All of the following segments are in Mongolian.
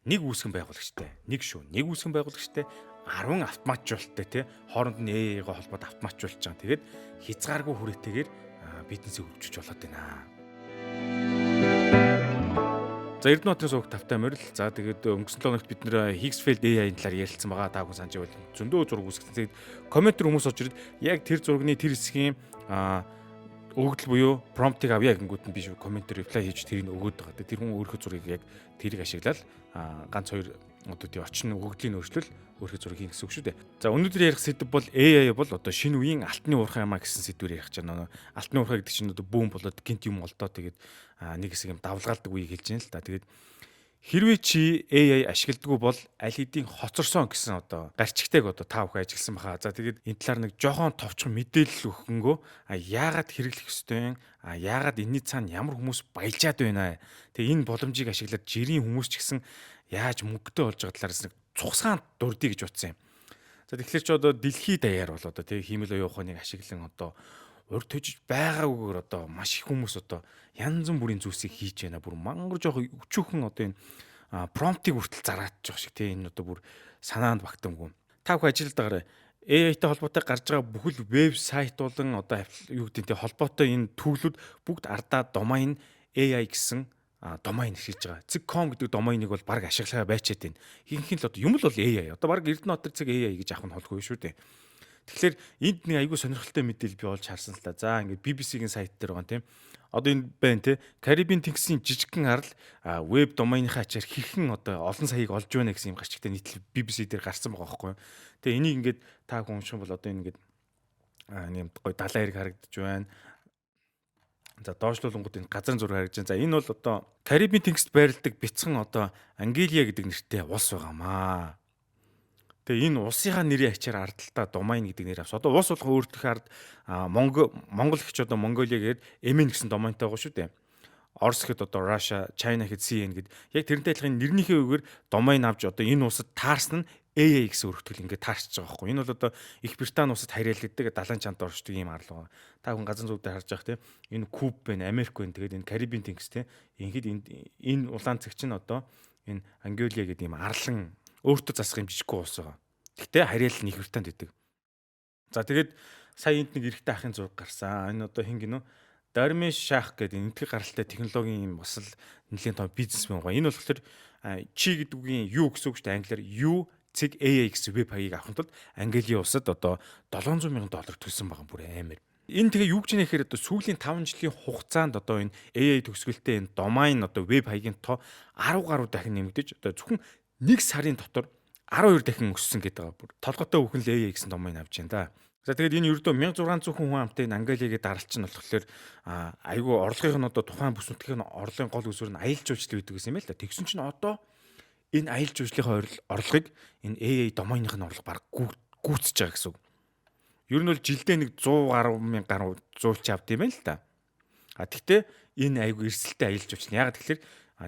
нэг үүсгэн байгуулагчтай, нэг үүсгэн байгуулагчтай 10 автоматжуулалттай тий хооронд нь AI-га холбоод автоматжуулж байгаа. Тэгээд хязгааргүй хүрээтэйгээр бизнесийг хөгжиж болоод байна. За Эрдэнэтийн суваг тавтай морил. За тэгээд өнгөрсөн 7 хоногт бид нэр Higgsfield AI-ийн талаар ярилцсан байгаа. Та бүхэн санаж байвал зөндөө зураг үүсгэсэн. Тэгээд комментэр хүмүүс орж ирээд яг тэр зургийн тэр хэсгийн өгөгдөл буюу промптыг авъя гингүүд нь биш комментэр reply хийж тэрийг өгөөд байгаа. Тэр хүн өөрийнхөө зургийг яг тэрийг ашиглаад ганц хоёр одоо тий орчин өгөгдлийн өөрчлөл өөрийнхөө зургийг хийн гэсэн үг шүү дээ. За өнөөдөр ярих сэдв бол AI бол одоо шинэ үеийн алтны уурхай юмаа гэсэн сэдвээр ярих гэж байна. Алтны уурхай гэдэг чинь одоо бүүн болоод гинт юм олдоо тэгээд нэг хэсэг юм давлгаалдаг үеийг хэлж байна л да. Тэгээд хэрвээ чи AI ашигладаггүй бол аль хэдийн хоцорсон гэсэн одоо гарчигтайг одоо та бүхэн ажигласан баха. За тэгээд энэ талаар нэг жоохон товчхон мэдээлэл өгөхөнгөө яагаад хэрэглэх ёстой юм? Яагаад энэний цаана ямар хүмүүс баялжаад байна? Тэгээ энэ боломжийг ашиглаад жирийн хүмүүс ч гэсэн яаж мөнгөтэй болж байгаа талаараас нэг цухсгаан дурдъя гэж утсан юм. За тэгэхээр ч одоо дэлхийд даяар бол одоо тий хиймэл оюун ухааныг ашиглан одоо урд төжиж байгаагүйгээр одоо маш их хүмүүс одоо янз бүрийн зүйлсийг хийж байна. Бүр мангар жоох өчүүхэн одоо энэ промптыг хүртэл зараадж байгаа шиг тий энэ одоо бүр санаанд багтамгүй. Та бүхэн ажилд байгаарай. AI-тай холбоотой гарч байгаа бүхэл вебсайт болон одоо юу гэдэг тий холбоотой энэ төвлөрүүд бүгд ардаа domain AI гэсэн domain хийж байгаа. .com гэдэг domain-ыг бол баг ашиглахаа байчаад байна. Хинхэн л одоо юм л бол AI. Одоо баг Эрдэнэт AI гэж авах нь холгүй шүү дээ. Тэгэхээр энд нэг айгүй сонирхолтой мэдээлэл би олж харсан л та. За ингээд BBC-ийн сайт дээр байгаа тийм. Одоо энэ байна те. Карибын тэнгисийн жижигхэн арал веб домайныхаа ачаар хэрхэн одоо олон саяыг олж байна гэсэн юм гарчигтай нийтлэл BBC дээр гарсан байгаа байхгүй юу. Тэгээ энийг ингээд та хүн унших бол одоо энэ ингээд нэг гоё далайн хэрэг харагдаж байна. За доошлуулгууд энэ газрын зураг харагдаж байна. За энэ бол одоо Карибын тэнгист байрладаг бяцхан одоо Ангелия гэдэг нэртэй улс байгаамаа. Тэгээ энэ улсынхаа нэрийн ачаар ардталтаа domain гэдэг нэр авсан. Одоо улс болгон өөртөө ард Монгол ихч одоо Mongolia гээд MN гэсэн domainтай байгаа шүү дээ. Орос хэд одоо Russia, China хэд CN гээд яг тэрнтэй адилхан нэрнийхээ үгээр domain авч одоо энэ улсад таарсан нь AI гэсэн өргөтгөл ингээд таарч байгаа байхгүй. Энэ бол одоо Их Британи улсад харьяалагддаг далайн чамд оршдог юм арал байгаа. Та хүн газар зүйдээ харж байгаа тийм. Энэ Куб байна, Америк байна. Тэгээд энэ Карибын тэнгис тийм. Ингээд энэ улаан цэгч нь одоо энэ Ангелия гэдэг юм арлан өөртөө засах юм жижиггүй улс байгаа. Гэхдээ харьяал нь Их Британд идэг. За тэгээд сая энд нэг эрэгтэй ахын зураг гарсан. Энэ одоо хин гинөө Дармиш Шах гэдэг энэтхэг гаралтай технологийн юм бас л нэлийн том бизнесмен байгаа. Энэ болохоор чи гэдэг үгийн юу гэсэн үг шүү дээ. Англиар AI гэсэн веб хаягийг авахын тулд Английн улсад одоо $700,000 төлсөн байгаа бүр амар. Энэ тэгээ юу гэж нэхээр одоо сүүлийн 5 жилийн хугацаанд одоо энэ AI төгсгөлтэй энэ domain одоо веб хаягийн тоо 10 гаруй дахин нэмэгдэж одоо зөвхөн 1 сарын дотор 12 дахин өссөн гэдэг байгаа. Бүр толготой бүхэн л AI гэсэн domain авч байна да. За тэгээд энэ ердөө 1600 хүн амтай энэ Ангелиагээ даралч нь болохоор айгүй орлогын нь одоо тухайн бүс нутгийн орлогын гол үзүүр нь аялал жуулчлал гэдэг гэсэн юм байл та. Тэгсэн чинь одоо энэ аялал жуулчлалын орлогыг энэ AI domain-ийн орлого баг гүйцэж байгаа гэсэн үг. Ер нь бол жилдээ нэг 100 гаруй мянга гаруй зуулч авд юм байна л да. Тэгтээ энэ айгүй эрсдэлтэй аялал жуулчлал. Ягаад тэгэхээр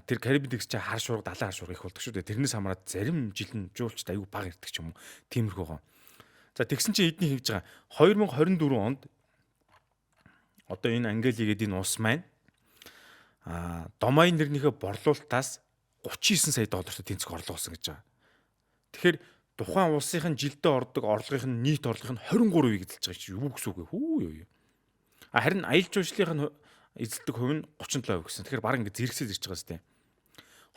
тэр Карибын тэнгис чи хар шуурга далайн хар шуурга их болдог шүү дээ. Тэрнээс хамаарат зарим жил нь жуулчд айгүй бага ирдэг ч юм уу. Тиймэрхүү гоо. За тэгсэн чи эдний хийж байгаа 2024 онд одоо энэ Ангели гэдэг энэ улс маань domain нэрнийхээ борлуулалтаас $39 сая тэнцэх орлого олсон гэж байгаа. Тэгэхээр тухайн улсынхын жилдээ ордог орлогын нийт орлого нь 23% эзэлж байгаа чи юу гэсэн үг вэ? Хүү юу. Харин аялал жуулчлалын эзэлдэг хувь нь 37% гэсэн. Тэгэхээр баг ингэ зэрэгсэл ирж байгаа сте.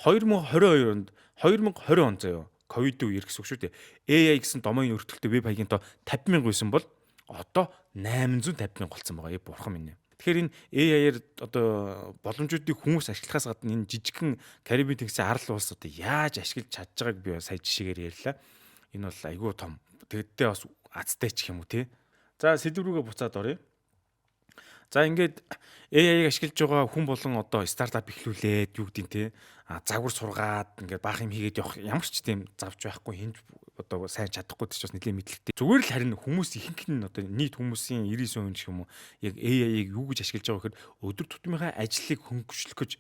2022 онд 2020 он заяа ковид үеэр гэсэн үг шүү дээ. AI гэсэн domain өртөлтөй веб хаягийн тоо 50,000 байсан бол одоо 850,000 болсон байгаа. Бурхан минь. Тэгэхээр энэ AI-аар одоо боломжуудыг хүмүүс ашиглахаас гадна энэ жижигхэн Карибын тэнгисийн арал улс одоо яаж ашиглаж чадж байгааг би сая жишээгээр ярьлаа. Энэ бол айгүй том. Тэгтээ бас азтай ч юм уу тий. За сэдв рүүгээ буцаад оръё. За ингээд AI-г ашиглаж байгаа хүн болон одоо стартап эхлүүлээд юу гэдгийг те загвар сургаад ингээд баах юм хийгээд явах ямар ч тийм завж байхгүй хинж одоо сайн чадахгүй ч бас нэлийн мэдлэгтэй. Зүгээр л харин хүмүүс ихэнх нь одоо нийт хүмүүсийн 99% гэх юм уу яг AI-г юу гэж ашиглаж байгаа гэхээр өдөр тутмынхаа ажлыг хөнгөвчлөх гэж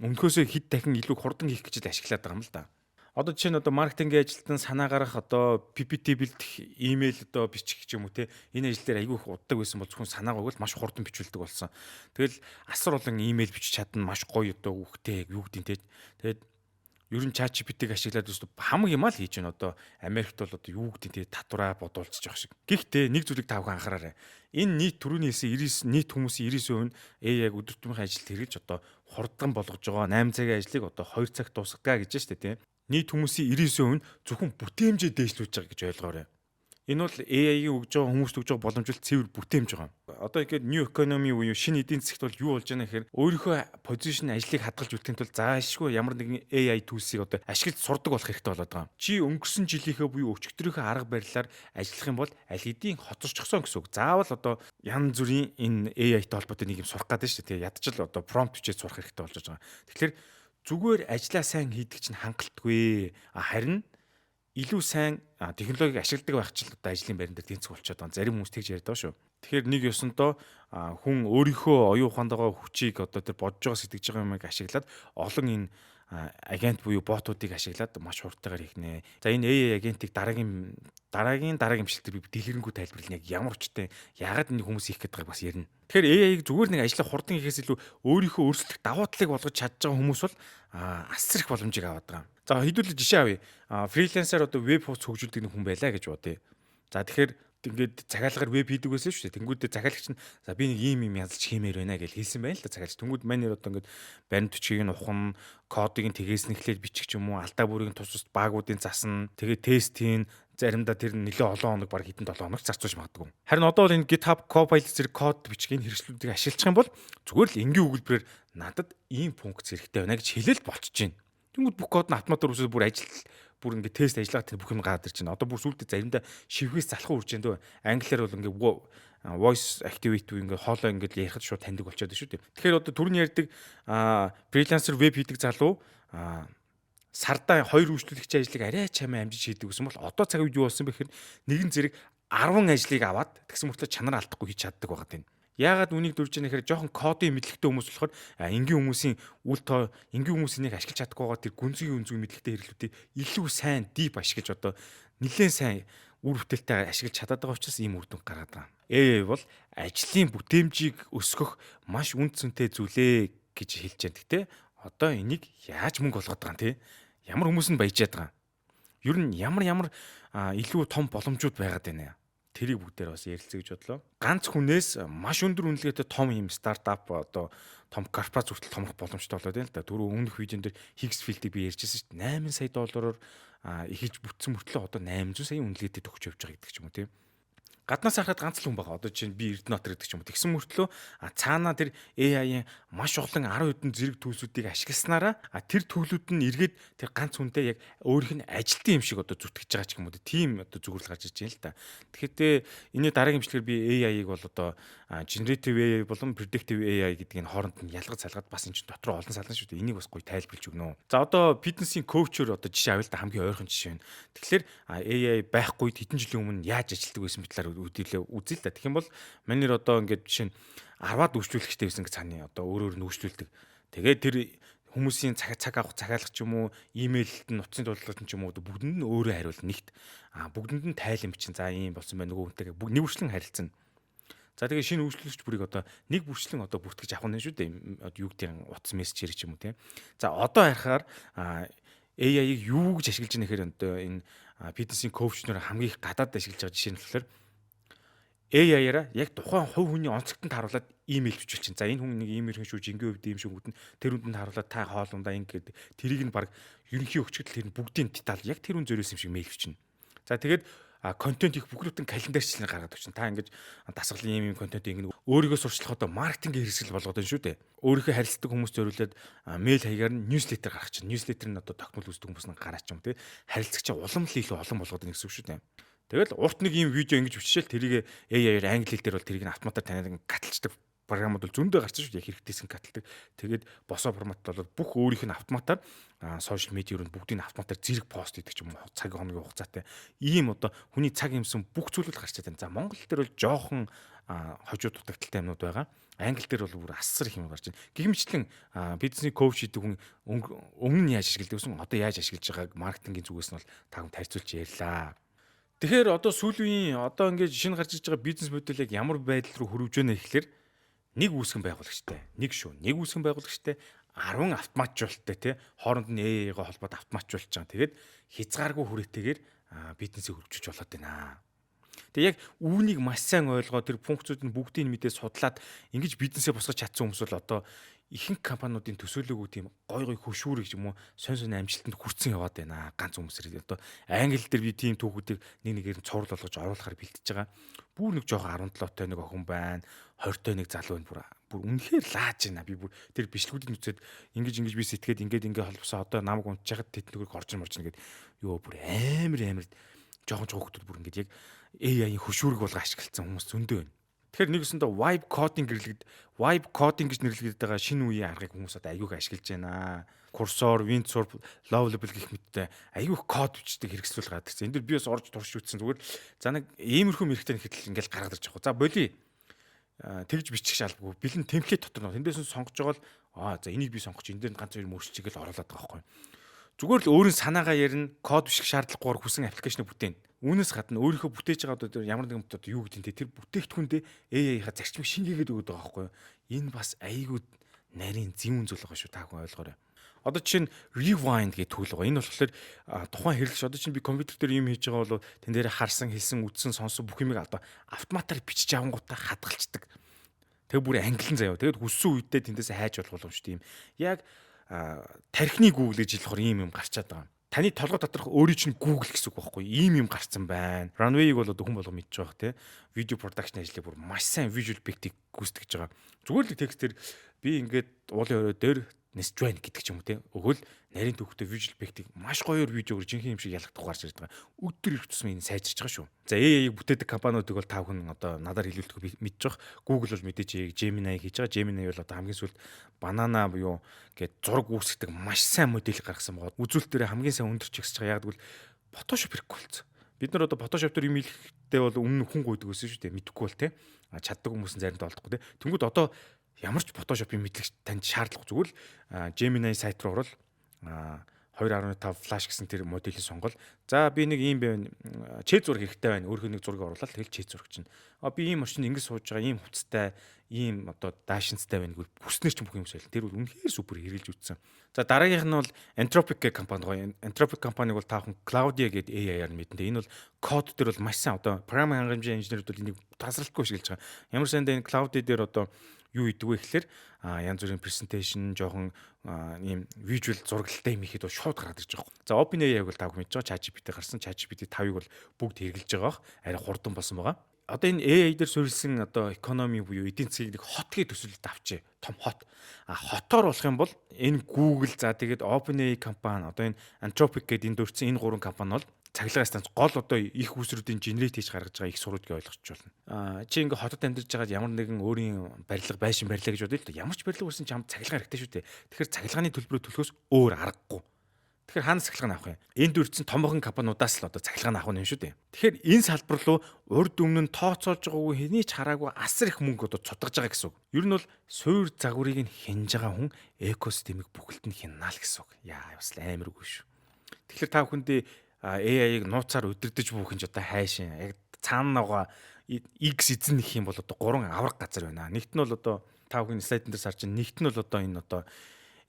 өмнөхөөсөө хэд дахин илүү хурдан хийх гэж л ашиглаад байгаа юм л да. Одоо жишээ нь одоо маркетингийн ажилтан санаа гаргах одоо PPT бэлдэх имэйл одоо бичих ч юм уу те энэ ажил дээр айгүй их уддаг байсан бол зөвхөн санаагаа л маш хурдан бичүүлдэг болсон. Тэгэл асар олон имэйл бичиж чадна маш гоё одоо үхтэй юу гэдэг те. Тэгээд Ер нь ChatGPT-г ашиглаад өстө хамаг юм а л хийж байна. Одоо Америкт бол одоо юу гэдэг тий татвараа бодуулчих жоох шиг. Гэхдээ нэг зүйлийг та бүхэн анхаараарай. Энэ нийт түрүүний хэлсэн 99 нийт хүмүүсийн 90% нь AI-г өдөр тутмын ажилд хэрэглэж одоо хурдган болгож байгаа 8 цагийн ажлыг одоо 2 цагт дуусгадаг гэж байна шүү дээ тий. Нийт хүмүүсийн 99% нь зөвхөн бүтээмжээ дээшлүүлж байгаа гэж ойлгоорой. Энэ бол AI-ийн өгж байгаа хүмүүст өгж байгаа боломжтой цэвэр бүтээмж байгаа. Одоо ингээд new economy буюу шинэ эдийн засагт бол юу болж байгаа нэхэр өөрийнхөө позишн ажлыг хадгалж үлдэхин тулд заашгүй ямар нэгэн AI түүлсийг одоо ашиглаж сурдаг болох хэрэгтэй болоод байгаа. Чи өнгөрсөн жилийнхээ буюу өчигдрийнхөө арга барилаар ажиллах юм бол аль хэдийн хоцорчихсон гэсэн үг. Заавал одоо янз бүрийн энэ AI-тай холбоотой нэг юм сурах гэдэг шүү дээ. Ядчил одоо prompt бичиж сурах хэрэгтэй болж байгаа. Тэгэхээр зүгээр ажлаа сайн хийдэг чинь хангалтгүй. Харин илүү сайн технологиг ашигладаг байх ч л одоо ажлын байран дээр тэнцэх болчиход байгаа. Зарим хүмүүс тэгж яриад байгаа шүү. Тэгэхээр нэг ёсонтоо хүн өөрийнхөө оюун ухаанд байгаа хүчийг одоо тэр бодож байгаа сэтгэж байгаа юмыг ашиглаад олон энэ агент буюу ботуудыг ашиглаад маш хурдтайгаар хийхнэ. За энэ AI агентыг дараагийн имшилтээр би дэлгэрэнгүй тайлбарлана. Яг ямар учиртай яагаад энэ хүмүүс хийх гэдэг бас ярина. Тэгэхээр AI-г зүгээр нэг ажлаа хурдан хийхээс илүү өөрийнхөө өрсөлдөх давуу талыг болгож чадж байгаа хүмүүс бол асар их боломжийг аваад байгаа. За хэдүүлээ жишээ авъя. Фрилансер одоо веб хуудас хөгжүүлдэг нэг хүн байлаа гэж бодъё. За тэгэхээр ингээд захиалгаар веб хийдэг байсан шүү дээ. Тэнгүүдээ захиалагч нь за би нэг ийм язалж хиймээр байна гэж хэлсэн байна л да захиалагч. Тэнгүүд манер одоо ингээд баримт бичгийг нь ухна, кодыг нь тгээс нэхлээд бичих ч юм уу, алдаа бүрийн тус тус багуудын засна, тэгээд тестийн заримдаа тэр нэлээд олон хоног баг хэдэн 7 хоног зарцуулж магадгүй. Харин одоо бол энэ GitHub Copilot зэрэг код бичгийн хэрэгслүүдийг ашиглах юм бол зүгээр л энгийн өгүүлбэрээр надад ийм функц хэрэгтэй байна гэж хэлэл болчихж байна. Тэнгүүд бүх код нь автоматар үсээ бүр ингээд тест ажиллагаа тэр бүх юм гараад ирж байна. Одоо бүр сүүлдээ заримдаа шивхээс залхуу үрж байна дөө. Англиар бол ингээд voice activate буюу ингээд хоолой ингээд ярихад шууд таньдаг болчиход шүү дээ. Тэгэхээр одоо түрүүний ярьдаг фрилансер веб хийдэг залуу сардаа 2 үйлчлүүлэгчийн ажлыг арай чамаа амжиж хийдэг гэсэн бол одоо цаг үед юу болсон бэ гэхээр нэгэн зэрэг 10 ажлыг аваад тэгсэн мөртлөө чанар алдахгүй хийж чаддаг байгаа тийм. Яагаад үнийг дурж яана гэхээр жоохон кодын мэдлэгтэй хүмүүс болохоор энгийн хүмүүсийн энгийн хүмүүсийн нэг ашиглаж чадахгүй байгаа тэр гүнзгий мэдлэгтэй хэрэглүүдийг илүү сайн deep ашиглаж одоо нэлээд сайн үр бүтээлтэй ашиглаж чадаад байгаа учраас ийм үр дүн гаргаад байгаа. AI бол ажлын бүтээмжийг өсгөх маш үнд цэнтэй зүйлээ гэж хэлж байна. Гэхдээ одоо энийг яаж мөнгө болгоод байгаа юм те? Ямар хүмүүс нь баяжаад байгаа. Ер нь ямар илүү том боломжууд байгаад байна. Тэрийг бүгдээр бас ярилцъя гэж бодлоо. Ганц хүнээс маш өндөр үнэлгээтэй том юм стартап одоо том корпорац хүртэл томрох боломжтой болоод байна л да. Түрүү өмнөх видеон дээр Higgsfield-ийг би ярьжсэн шүү дээ. 8 сая доллараар ихэж бүтсэн мөртлөө одоо 800 сая үнэлгээтэй төгсөж явж байгаа гэдэг ч юм уу тийм. Гаднаас харахад ганц л хүн байгаа. Одоо чинь би Эрдэнэтр гэдэг ч юм уу. Тэгсэн мөртлөө цаанаа тэр AI-ийн маш олон 10 хэдэн зэрэг төлсүүдийг ашигласнараа тэр төлүүд нь эргээд тэр ганц хүнтэй яг өөрийнх нь ажилтны юм шиг одоо зүтгэж байгаа ч юм уу. Тийм одоо зүгүүрл гарч иж байна л да. Тэгэхээр энэний дараагийн имчилгээр би AI-ыг бол одоо generative AI болон predictive AI гэдгийг хооронд нь ялгаж салгаад бас энэ чинь дотор олон сална шүү дээ. Энийг бас гоё тайлбарлаж өгнө. За одоо фитнесийн коучор одоо жишээ авъя л да хамгийн ойрхон жишээ байна. Тэгэхээр AI байхгүй хэдэн жилийн өмнө яаж ажилтдаг байсан бэ талаар үзээ л да. Тэгэх юм бол манер одоо ингээд жишээ нь 10-аад үйлчлүүлэгчтэй байсан гэж цааны одоо өөрөөр нь үйлчлүүлдэг. Тэгээд тэр хүмүүсийн цаг авах захиалга ч юм уу, имэйлд нь нутгийн дуудлагч ч юм уу бүгдэнд нь өөрөө хариулна нэгт. Бүгдэнд нь тайлан бичин. За ийм болсон байна нөгөө хүнтэйгээ нэгүршлэн харилцана. За тэгээ шинэ үйлчлүүлэгч бүрийг одоо нэг бүрчлэн одоо бүртгэж авах нь шүү дээ. Юу гэдэг утас мессеж хэрэг ч юм уу тийм. За одоо харахаар AI-ыг юу гэж ашиглаж байгаа нэхэр одоо энэ фитнесийн коучноор хамгийн их гадаад ашиглаж байгаа жишээ нь болохоор AI-аараа яг тухайн хувь хүний онцлогтод харуулад имэйл бичүүлчихин. За энэ хүн нэг ийм ирхэн шүү, жингийн хувьд ийм шүү гүтэн тэр хүнд харуулад та хоолундаа ингээд тэрийг нь баг ерөнхий өгчгөл тэр бүгдийн деталь яг тэр хүн зөрөөс юм шиг мэйл бичнэ. За тэгээд контент их бүхрүүтэн календарчлалыг гаргаад өгчин. Та ингэж дасгалын ийм контент ингэ өөрийгөө сурчлах одоо маркетингийн хэрэгсэл болгоод байна шүү дээ. Өөрийнхөө харилцдаг хүмүүст зориулаад мэйл хаягаар нь ньюслетер гаргах чинь. Ньюслетер нь одоо тогтмол үздэг хүмүүс нь гараач юм тий. Харилцагч улам л илүү олон болгоод байна гэсэн үг шүү дээ. Тэгэл урт нэг ийм видео ингэж биччихэл тэрийг AI-аар англи хэл дээр бол тэрийг автоматар танаад гаталчдаг програмууд бол зөндөө гарч шүү дээ. Хэрэгтэйсэн гаталдаг. Тэгээд босоо формат бол бүх өөрийнх нь автоматар сошиал медиа руу бүгдийг нь автоматар зэрэг пост хийдэг ч юм уу цаг хоногийн хугацаатай. Ийм одоо хүний цаг юмсан бүх зүйлүүд гарч байгаа. За Монгол дээр бол жоохон хожууд дутагдaltaй юмнууд байгаа. Англи дээр бол бүр асар их юм гарч байна. Гэхдээ бизнесний коуч гэдэг хүн өмнө нь яаж ашигладаг гэсэн одоо яаж ашиглаж байгааг маркетингийн зүгээс нь бол та хүн тарьцуулж ярьлаа. Тэгэхээр одоо сүүлийн одоо ингээд шинэ гарч иж байгаа бизнес модель яг ямар байдал руу хөрвж байна гэхэлэр нэг үүсгэн байгуулагчтай. Нэг үүсгэн байгуулагчтай 10 автоматжуулалттай тий хооронд нь AI-га холбоод автоматжуулж байгаа. Тэгээд хязгааргүй хүрээтэйгээр бизнесийг хөгжиж болоод байна. Тэгээ яг үүнийг маш сайн ойлгоо тэр функцүүдийн бүгдийг мэдээ судлаад ингэж бизнесээ босгож чадсан хүмүүс бол одоо ихэнх компаниудын төсөөлөөгүй тийм гой хөшүүрэг юм уу сонь амжилтанд хүрсэн яваад байна. Ганц хүмүүсээр одоо англи дээр би тийм түүхүүдийг нэгээр нь цуврал болгож оруулахаар бэлтэж байгаа. Бүр нэг жоохон 17 той нэг охин байна. 20 той нэг залуу байна. Бүр үнэхээр лааж байна. Би бүр тэр бичлэгүүдийг үзээд ингэж би сэтгээд ингээд холбосоо одоо намайг унтчихад тэднүүрийг орж морж нэгэд ёо бүр амар жоохон хүүхдүүд бүр ингээд яг AI-ийн хөшүүрэг болго ашигласан хүмүүс зөндөө байна. Тэгэхээр нэгсэндээ vibe coding гэж нэрлэгдэж байгаа шинэ үеийн аргыг хүмүүс одоо аягүй ашиглаж байна. Cursor, Windsurf, Lovable гэх мэттэй аягүй код бичдэг хэрэгсэл гараад ирсэн. Энд дэр би бас орж турш үзсэн. Зүгээр за нэг иймэрхүү мэрэгтэй нэхэд ингээл гаргаад ирж байгаа. За боли тэгж бичих шаалбгүй. Бэлэн темплейт дотор нь тэндээс нь сонгож байгаа л за энийг би сонгоч энэ дээр ганц хоёр мөрчлөгийг л оруулаад байгаа байхгүй. Зүгээр л өөрийн санаагаа ярина, код бичих шаардлагагүйгээр хүсэн аппликейшн бүтээн. Үүнээс гадна өөрийнхөө бүтээж байгаа одоо ямар нэгэн одоо юу гэдэг нь тэр бүтээгдэхүүндээ AI-ийнхаа зарчмыг шингээгээд өгöd байгаа байхгүй юу? Энэ бас айгүй нарийн зэвүүн зүйл байгаа шүү та хүн ойлгоорой. Одоо чинь rewind гэдэг түүх байгаа. Энэ болохоор тухайн хэрэглэгч одоо чинь би компьютер дээр юм хийж байгаа бол тэн дээр харсан, хэлсэн, үзсэн, сонсон бүх юмыг одоо автоматар бичиж авангуудаа хадгалцдаг. Тэгээ бүр ангилан заяа. Тэгээд хүссэн үедээ тэндээс хайж болох боломжтой юм. Яг тархины Google гэж хэлэхээр ийм юм гарчаад байгаа. Таны толгой доторх өөрийн чинь Google гэсэн үг байхгүй. Ийм юм гарцсан байна. Runway-г бол одоо хүн болго мэдж байгаа те. Видео production ажлыг бүр маш сайн visual effect-ийг гүйцэтгэж байгаа. Зүгээр л текстээр би ингээд уулын өрөө дээр нисж байна гэдэг ч юм уу те. Өгөөл нарийн төвхтэй visual effect-ийг маш гоёор видеогоор жинхэнэ юм шиг ялгадах гарч ирж байгаа. Өдөр их тусмын энэ сайжирч байгаа шүү. За AI-г бүтээдэг компаниудыг бол тав хүн одоо надаар хэлүүлдэг мэдж байгаа. Google бол мэдээж Gemini хийж байгаа. Gemini бол одоо хамгийн сүүлд Banana буюу гээд зураг үүсгдэг маш сайн модель гаргасан байгаа. Үзүүлэлтээр хамгийн сайн өндөрч ихсэж байгаа. Яг гэвэл Photoshop хэрэггүй болсон. Бид нар одоо Photoshop дээр юм хийхдээ бол өмнө хүн гойдог гэсэн шүү дээ. Мэдэхгүй бол те. Чаддаг хүмүүс нь заримдаа олдохгүй те. Тэнгүүд одоо ямар ч Photoshop-ийн мэдлэг танд шаардлагагүй зүгээр л Gemini сайт руу орвол 2.5 флаш гэсэн тэр моделийг сонгол. За би нэг ийм байна. Чэт зураг хэрэгтэй байна. Өөрийнхөө нэг зургийг оруулаад тэгэл чэт зураг чинь. Би ийм машин ингэж сууж байгаа, ийм хувцастай, ийм одоо даашинцтай байна гэвэл бүснэр чинь бүх юм соёл. Тэр бол үнэхээр супер хэрэгжилж үтсэн. За дараагийнх нь бол Anthropic гэх компани гоё. Anthropic компаниг бол таахан Claudia гэдэг AI-аар мэднэ. Энэ бол код дээр бол маш сайн одоо програмын хангамжийн инженерүүд бол энийг тасралтгүй ашиглаж байгаа. Ямар сандаа энэ Claudia дээр одоо юу идэг вэ гэхээр янз бүрийн презентацийн жоохон ийм вижюал зураглалтай юм ихэд шууд гараад ирж байгаа. За OpenAI-г бол тав мэдж байгаа. ChatGPT гарсан. ChatGPT 5-ыг бол бүгд хэрэглэж байгаа. Арай хурдан болсон байгаа. Одоо энэ AI дээр суурилсан одоо экономи буюу эдийн засгийг нэг хот гэж төсөөлөлд авчээ. Том хот. Хотоор болох юм бол энэ Google за тэгээд OpenAI компани одоо энэ Anthropic гэдэг энэ дөрвсөн энэ гурван компани бол цахилгаан станц гол одоо их үүсрүүдийн генерейт хийж гаргаж байгаа их сурвалжийг ойлгочих болно. Чи ингээ хотод амьдарч байгаад ямар нэгэн өөрийн барилга байшин барилаа гэж бодъё л да. Ямар ч барилга үүссэн ч хамт цахилгаан хэрэгтэй шүү дээ. Тэгэхээр цахилгааны төлбөрөө төлөхөөс өөр аргагүй. Тэгэхээр хаана цахилгаан авах юм? Энд үрдсэн томхон компаниудаас л одоо цахилгаан авах нь шүү дээ. Тэгэхээр энэ салбар руу урд өмнө нь тооцоолж байгаагүй хэний ч хараагүй асар их мөнгө одоо цутгаж байгаа гэсэн үг. Ер нь бол суур загварыг нь хинж байгаа хүн экосистемийг бүхэлд нь хянаа л гэсэн үг. Яа бас амаргүй шүү. Тэгэхээр та бүхэндээ AI-ыг нууцаар өдөрдөж буух нь ч одоо хайшин. Яг цаана байгаа X эзэн гэх юм бол одоо 3 авраг газар байна. Нэгт нь бол одоо та бүхэн слайдн дээр сарж байна. Нэгт нь бол одоо энэ одоо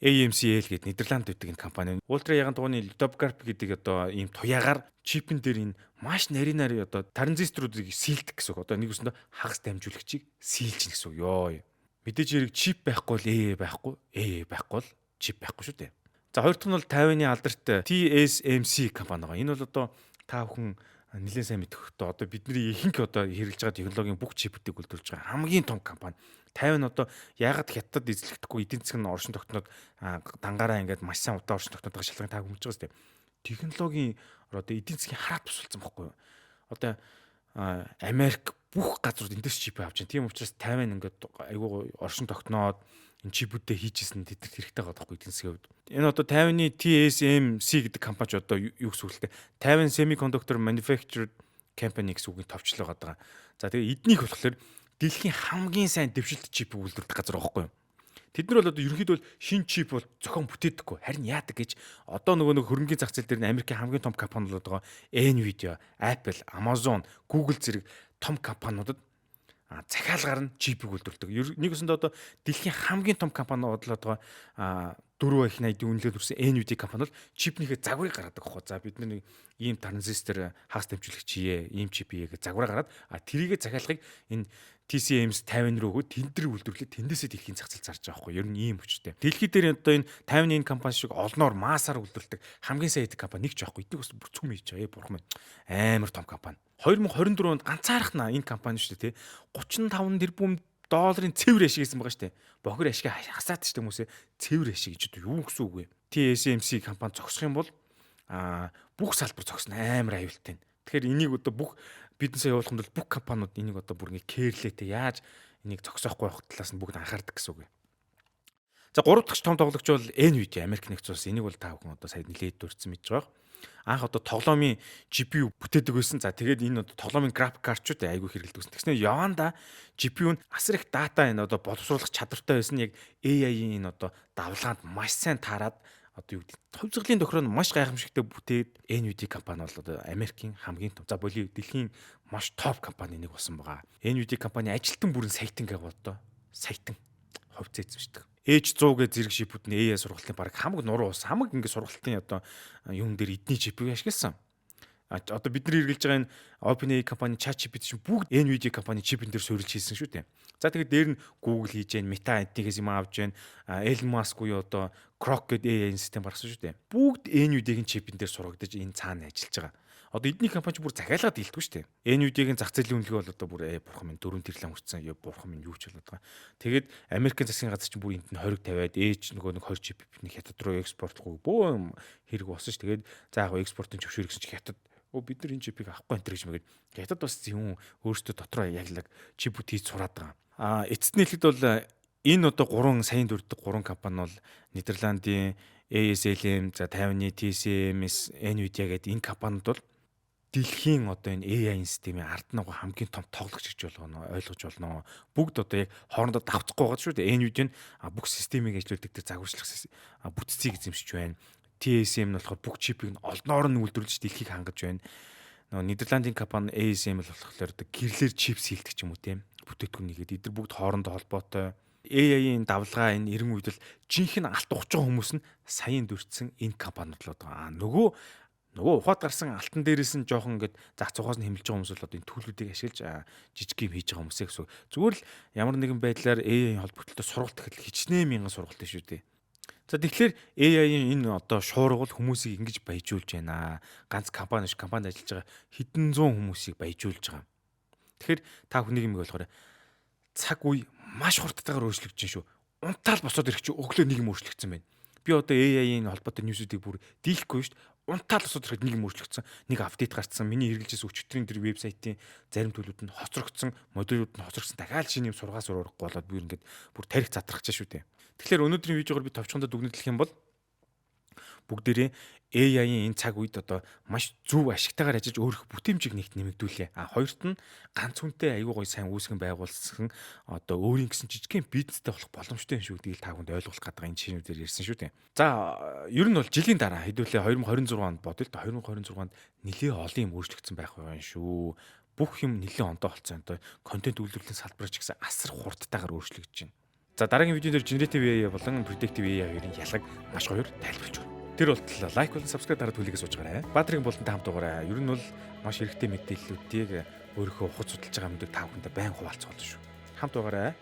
AMCL гэдэг Нидерланд үүдэг энэ компани. Ультра яган туганы Lidopgarp гэдэг одоо ийм туяагаар чипэн дээр энэ маш нарийнаар одоо транзисторуудыг сийлдэг гэсэн үг. Одоо нэг үсэндээ хагас дамжуулагчийг сийлж гин гэсэн үг. Йоо. Мэдээж хэрэг чип байхгүй бол AI байхгүй, AI байхгүй бол чип байхгүй шүү дээ. За хоёр дахь нь бол Тайваны алдарт TSMC компани байгаа. Энэ бол одоо та бүхэн нэлээд сайн мэдэх хөтөө одоо бидний ихэнх одоо хэрэглэж байгаа технологийн бүх чипүүдийг үйлдвэрлэж байгаа хамгийн том компани. Тайван одоо яагаад хятад эзлэгдэхгүй эдийн засгийн оршин тогтноод дангаараа ингээд маш сайн удаа оршин тогтноод байгаа шалгыг та хүмүүж байгаа сте. Технологийн одоо эдийн засгийн хараат тусалсан байхгүй юу? Одоо Америк бүх газрууд эндээс чип авч байна. Тийм учраас Тайван ингээд айгүй оршин тогтноод энэ чипүүдээ хийжсэн тэд хэрэгтэй байгаа байхгүй эдийн засгийн хувьд. Энэ одоо Тайваны TSMC гэдэг компани ч одоо юу гэсэн үг л те. Taiwan Semiconductor Manufacturing Company гэсэн үгийн товчлоо байгаа. За тэгээ эднийх болохоор дэлхийн хамгийн сайн дэвшилт чип үйлдвэрлэдэг газар байхгүй юу? Тэд нар бол одоо ерөнхийдөө шинэ чип бол зохион бүтээдэггүй. Харин яадаг гэж одоо нөгөө хөрөнгөний зах зээл дээр нь Америкийн хамгийн том компаниуд байгаа Nvidia, Apple, Amazon, Google зэрэг том компаниудад захиалгаар нь чипийг үйлдвэрлэдэг. Нэг өсөнд одоо дэлхийн хамгийн том компани бодлоод байгаа 4 их 80 үнэлээд үрсэн NVIDIA компани бол чипнийхээ загварыг гаргадаг хөө. За бид нар ийм транзистор хагас дамжуулагч хийе, ийм чип хийе гэж загвараа гаргаад тэрийгэ захиалгыг энэ TSMC 50 руу өгөөд тэн дээр үйлдвэрлээд тэндээсээ дэлхийн зах зээл зарж байгаа хөө. Ер нь ийм хүчтэй. Дэлхийд дээр одоо энэ 51 компани шиг олноор маасаар үйлдвэрлэдэг хамгийн сайн эдэг компани нэг ч байхгүй. Эднийг бас бүр цөм хийж байгаа. Бурхан минь. Амар том компани. 2024 онд ганцаархнаа энэ компани шүү дээ, тий. 35 тэрбум долларын цэвэр ашиг хийсэн байгаа шүү дээ. Бохир ашиг хасаад шүү дээ хүмүүсээ. Цэвэр ашиг гэж юу гэсэн үг вэ? TSMC компани зогсох юм бол бүх салбар зогсно, амар аюултай. Тэгэхээр энийг одоо бүх бизнесээ явуулахын тулд бүх компаниуд энийг одоо бүр ингэ кэрлээтэй яаж энийг зогсоохгүй байх талаас нь бүгд анхаардаг гэсэн үг. За 3 дахь том тоглогч бол NVIDIA, Америк нэгдсэн улс. Энийг бол та бүхэн одоо сая нэлээд дурдсан мэдж байгаа. Анх одоо тоглоомын GPU бүтээдэг байсан. За тэгээд энэ одоо тоглоомын график картчууд айгүй хэрэглэдэг байсан. Тэгснээр яванда GPU нь асар их дата энэ одоо боловсруулах чадвартай байсан. Яг AI-ийн энэ одоо давлгаанд маш сайн таарад одоо юу гэдэг товзголийн тохироонд маш гайхамшигтай бүтээд NVIDIA компани бол одоо Америкийн хамгийн том. За боли дэлхийн маш топ компани нэг болсон байгаа. NVIDIA компани ажилтан бүрэн саятан гэж бодоо. Саятан хувьцаа эзэмшдэг. H100 гэж зэрэг шипүүд нь AI сургалтын баг хамаг нуруу ус хамаг ингэ сургалтын одоо юм дээр эдний чипийг ашигласан. Одоо бид нар эргэлж байгаа энэ OpenAI компани ChatGPT чинь бүгд NVIDIA компани чипэн дээр суурилж хийсэн шүү дээ. За тэгээд дээр нь Google хийж гэн, Meta эднийгээс юм авч гэн, Elon Musk уу одоо Grok гэдэг AI систем гаргасан шүү дээ. Бүгд NVIDIA-гийн чипэн дээр сургагдаж энэ цаана ажиллаж байгаа. Одоо эдний компани бүр захиалгаад дийлдэг шүү дээ. NVIDIA-гийн зах зээлийн үнэлгээ бол одоо бүр бурхан минь 4 тэрлэн хүрсэн. Бурхан минь юу ч болоод байгаа. Тэгээд Америкийн засгийн газар чинь бүр энд нь 20 тавиад нөгөө нэг 20 чипний хятад руу экспортлох бөө хэрэг болсон ш. Тэгээд за яг экспортын зөвшөөр гэсэн чинь хятад бид нар энэ чипийг авахгүй энэ гэж мэгээд хятад бас юм өөрсдөө дотроо яглаг чипүүд хийж сураад байгаа. Эцэст нь хэлэхэд бол энэ одоо 3 саяын дүрдэг 3 компани бол Нидерландын ASLM, за Тайваны TSMC, NVIDIA гэдэг энэ компаниуд бол дэлхийн одоо энэ AI системийн ард нэг хамгийн том тоглогч гэж болгоно, ойлгож болно. Бүгд одоо яг хоорондоо давцахгүй байгаа шүү дээ. NVIDIA нь бүх системийг ажиллуулдаг тэр загварчлах бүтцийг эзэмшиж байна. TSM нь болохоор бүх чипийг нь олноор нь үйлдвэрлэж дэлхийг хангаж байна. Нөгөө Нидерландын компани ASM л болохоор гэрлэр чипс хийлдэг ч юм уу тийм. Бүтээтгүүн нэгээд эдгээр бүгд хоорондоо холбоотой. AI-ийн давлгаа энэ 90 үед л жинхэнэ алт ухаж байгаа хүмүүс нь саяын дүрцсэн энэ компаниуд л байгаа. Нөгөө ухаад гарсан алтан дээрээс нь жоохон ингээд зах цугаас нь хэмэлж байгаа хүмүүс бол одоо энэ төлөвлөдийг ашиглаж жижиг юм хийж байгаа хүмүүсээ гэсэн. Зүгээр л ямар нэгэн байдлаар AI-ийн холбогдлолтой сургалт гэхэл хичнээн мянган сургалт шүү дээ. За тэгэхээр AI-ийн энэ одоо шуургал хүмүүсийг ингэж баяжуулж байна. Ганц компани биш, компанид ажиллаж байгаа хэдэн зуун хүмүүсийг баяжуулж байгаа. Тэгэхээр та хүнийг юм болохоор цаг үе маш хурдтайгаар өөрчлөгдөж байна шүү. Унтаал босоод ирэх чинь өглөө нэг юм өөрчлөгдсөн байна. Би одоо AI-ийн холбоотой ньюсүүдийг бүр дийлэхгүй шүү. Унтаал босоод ирэхэд нэг юм өөрчлөгдсөн. Нэг апдейт гарцсан. Миний хэрэглэжсэн өчигдрийн тэр вебсайтын зарим төлөвүүд нь хоцрогдсон, модулууд нь хоцрогдсон. Дахиад шинэ юм сургаас урахгүй болоод би ингээд бүр тарих задрахч шүү дээ. Тэгэхээр өнөөдрийн видеогоор би товчхондоо дүгнэлтэх юм бол бүгдээрээ AI-ийн энэ цаг үед одоо маш зөв ашигтайгаар ажиллаж өөрөх бүтээмжийг нэгт нэмэгдүүлээ. Хоёрт нь ганц хүнтэй аюу гой сайн үүсгэн байгуулсан одоо өөрийн гэсэн жижигхэн бизнестэй болох боломжтой юм шүү гэдгийг та бүхэнд ойлгуулах гэдэг энэ шинүүдээр ярьсан шүү дээ. За ер нь бол жилийн дараа хэдүүлээ 2026 онд бодъё л да 2026 онд нэлээ олон юм өөрчлөгдсөн байх байна шүү. Бүх юм нэлээ ондоо болцсон. Одоо контент үйлдвэрлэлийн салбар ч гэсэн асар хурдтайгаар өөрчлөгдөж байна. За дараагийн видео дээр Generative AI болон Predictive AI хоёрын ялгааг маш гоёор тайлбарлаж өгнө. Тэр болтол лайк болон subscribe дараад хүлээгээ суужгаарай. Баатрийн болонтой хамт байгаарай. Ер нь бол маш хэрэгтэй мэдээллүүдийг өөрийнхөө ухаж судалж байгаа юмдаг та бүхэндээ байн хуваалцах болно шүү. Хамт байгаарай.